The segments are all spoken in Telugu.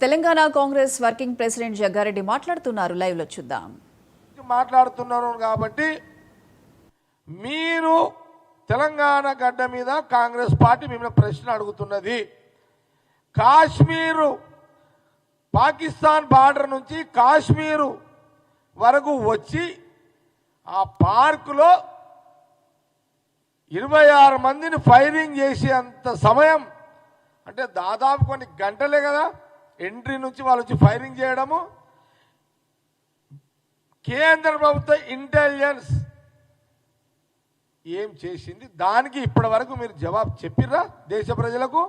తెలంగాణ కాంగ్రెస్ వర్కింగ్ ప్రెసిడెంట్ జగ్గారెడ్డి మాట్లాడుతున్నారు. లైవ్ లో చూద్దాం. మాట్లాడుతున్నారు కాబట్టి మీరు తెలంగాణ గడ్డ మీద కాంగ్రెస్ పార్టీ మిమ్మల్ని ప్రశ్న అడుగుతున్నది. కాశ్మీరు పాకిస్తాన్ బార్డర్ నుంచి కాశ్మీరు వరకు వచ్చి ఆ పార్కులో 26 మందిని ఫైరింగ్ చేసేంత సమయం అంటే దాదాపు కొన్ని గంటలే కదా ఎంట్రీ నుంచి వాళ్ళు వచ్చి ఫైరింగ్ చేయడము. కేంద్ర ప్రభుత్వ ఇంటెలిజెన్స్ ఏం చేసింది? దానికి ఇప్పటి వరకు మీరు జవాబు చెప్పిర్రా దేశ ప్రజలకు?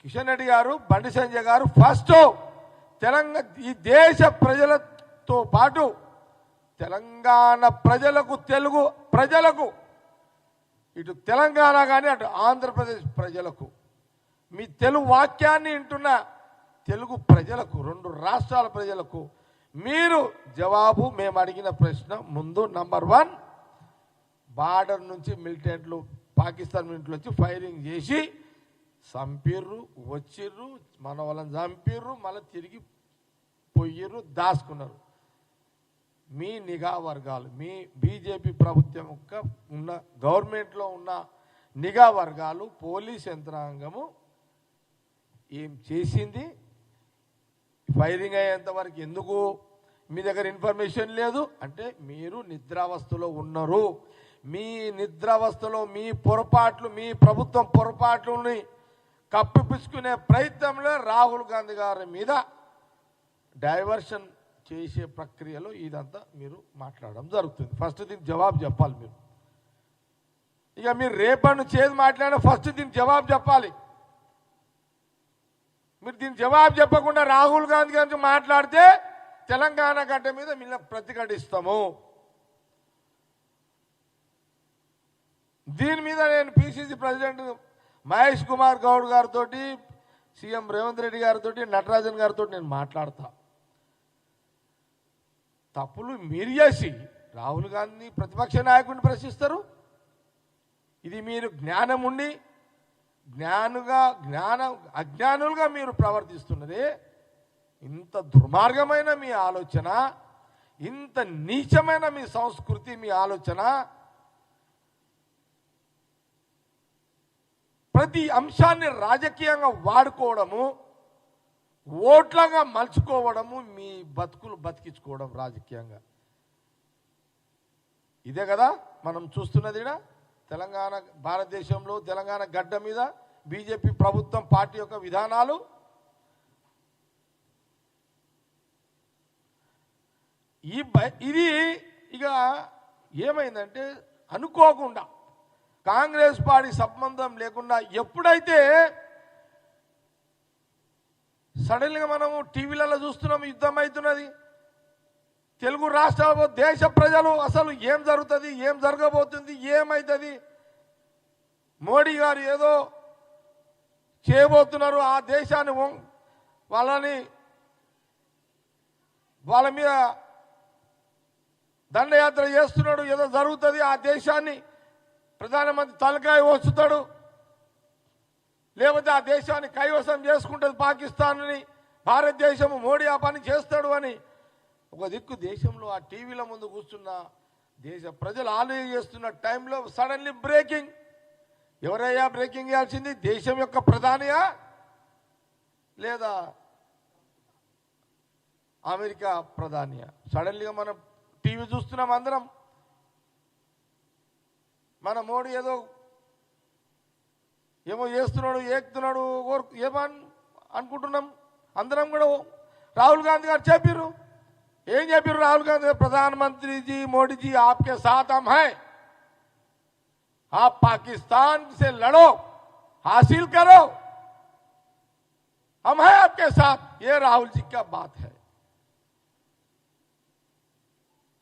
కిషన్ రెడ్డి గారు, బండి సంజయ్ గారు ఫస్ట్ తెలంగాణ ఈ దేశ ప్రజలతో పాటు తెలంగాణ ప్రజలకు, తెలుగు ప్రజలకు, ఇటు తెలంగాణ కానీ అటు ఆంధ్రప్రదేశ్ ప్రజలకు, మీ తెలుగు వాక్యాన్ని వింటున్న తెలుగు ప్రజలకు, 2 రాష్ట్రాల ప్రజలకు మీరు జవాబు మేము అడిగిన ప్రశ్న ముందు నంబర్ 1 బార్డర్ నుంచి మిలిటెంట్లు పాకిస్తాన్ మిలిటెంట్లు వచ్చి ఫైరింగ్ చేసి చంపిర్రు, వచ్చిర్రు, మన వాళ్ళని చంపిర్రు, మళ్ళీ తిరిగి పొయ్యిర్రు, దాచుకున్నారు. మీ నిఘా వర్గాలు, మీ బీజేపీ ప్రభుత్వం యొక్క ఉన్న గవర్నమెంట్లో ఉన్న నిఘా వర్గాలు, పోలీస్ యంత్రాంగము ఏం చేసింది? ఫైరింగ్ అయ్యేంత వరకు ఎందుకు మీ దగ్గర ఇన్ఫర్మేషన్ లేదు అంటే మీరు నిద్రావస్థలో ఉన్నారు. మీ నిద్రావస్థలో మీ పొరపాట్లు, మీ ప్రభుత్వం పొరపాట్లని కప్పిపుచ్చుకునే ప్రయత్నంలో రాహుల్ గాంధీ గారి మీద డైవర్షన్ చేసే ప్రక్రియలో ఇదంతా మీరు మాట్లాడడం జరుగుతుంది. ఫస్ట్ దీనికి జవాబు చెప్పాలి మీరు. ఇక మీరు రేపటి నుంచి ఏది మాట్లాడినా ఫస్ట్ దీనికి జవాబు చెప్పాలి. మీరు దీనికి జవాబు చెప్పకుండా రాహుల్ గాంధీ గారి మాట్లాడితే తెలంగాణ గడ్డ మీద మిమ్మల్ని ప్రతిఘటిస్తాము. దీని మీద నేను పిసిసి ప్రెసిడెంట్ మహేష్ కుమార్ గౌడ్ గారితో, సీఎం రేవంత్ రెడ్డి గారితో, నటరాజన్ గారితో నేను మాట్లాడతా. తప్పులు మీరు చేసి రాహుల్ గాంధీ ప్రతిపక్ష నాయకుడిని ప్రశ్నిస్తారు. ఇది మీరు జ్ఞానం ఉండి అజ్ఞానులుగా మీరు ప్రవర్తిస్తున్నది. ఇంత దుర్మార్గమైన మీ ఆలోచన, ఇంత నీచమైన మీ సంస్కృతి, మీ ఆలోచన, ప్రతి అంశాన్ని రాజకీయంగా వాడుకోవడము, ఓట్లుగా మలుచుకోవడము, మీ బతుకులు బతికించుకోవడం రాజకీయంగా. ఇదే కదా మనం చూస్తున్నది. తెలంగాణ భారతదేశంలో తెలంగాణ గడ్డ మీద బీజేపీ ప్రభుత్వం పార్టీ యొక్క విధానాలు. ఇది ఇక ఏమైందంటే అనుకోకుండా కాంగ్రెస్ పార్టీ సంబంధం లేకుండా ఎప్పుడైతే సడన్గా మనము టీవీలలో చూస్తున్నాం యుద్ధం అవుతున్నది. తెలుగు రాష్ట్రాల్లో దేశ ప్రజలు అసలు ఏం జరుగుతుంది, ఏం జరగబోతుంది, ఏమవుతుంది, మోడీ గారు ఏదో చేయబోతున్నారు, ఆ దేశాన్ని వాళ్ళ మీద దండయాత్ర చేస్తున్నాడు, ఏదో జరుగుతుంది, ఆ దేశాన్ని ప్రధానమంత్రి తలకాయ వస్తుతాడు, లేకపోతే ఆ దేశాన్ని కైవసం చేసుకుంటుంది పాకిస్తాన్ని, భారతదేశము మోడీ ఆ పని చేస్తాడు అని ఒక దిక్కు దేశంలో ఆ టీవీల ముందు కూర్చున్న దేశ ప్రజలు ఆలోచన చేస్తున్న టైంలో సడన్లీ బ్రేకింగ్. ఎవరయ్యా బ్రేకింగ్ చేయాల్సింది? దేశం యొక్క ప్రధానియా లేదా అమెరికా ప్రధానియా? సడన్లీగా మనం టీవీ చూస్తున్నాం అందరం. మన మోడీ ఏమో చేస్తున్నాడు, ఏకుతున్నాడు, ఏమని అనుకుంటున్నాం అందరం కూడా. రాహుల్ గాంధీ గారు చెప్పారు, ఏం చెప్పారు రాహుల్ గాంధీ గారు? प्रधानमंत्री जी, मोदी जी, आपके साथ हम हैं, आप पाकिस्तान से लड़ो, हासिल करो, हम हैं आपके साथ. ये राहुल जी का बात है.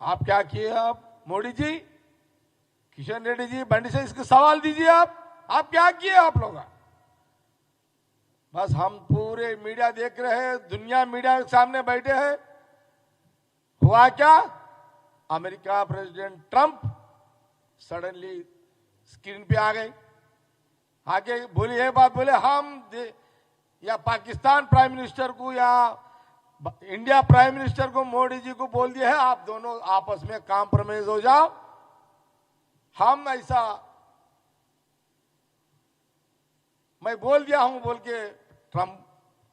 आप क्या किए? आप मोदी जी, किशन रेड्डी जी, बंडी से इसका सवाल दीजिए. आप क्या किए? आप लोग बस हम पूरे मीडिया देख रहे हैं, दुनिया मीडिया के सामने बैठे हैं. हुआ क्या? America president Trump suddenly screen पे आ गई, आगे बोली ये बात बोले या पाकिस्तान प्राइम मिनिस्टर को या इंडिया प्राइम मिनिस्टर को, मोदी जी को बोल दिया है आप दोनों आपस में कॉम्प्रोमाइज हो जाओ। हम ऐसा मैं बोल दिया हूं बोल के ट्रम्प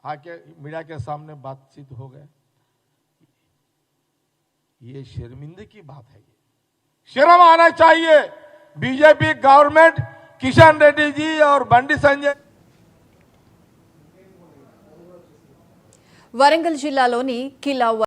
आके मीडिया के सामने बातचीत हो गए। ये शर्मिंदगी की बात है। ये शर्म आना चाहिए बीजेपी गवर्नमेंट, किशन रेड्डी जी और బండి సంజయ్। వరంగల్ జిల్లాలోని కిలా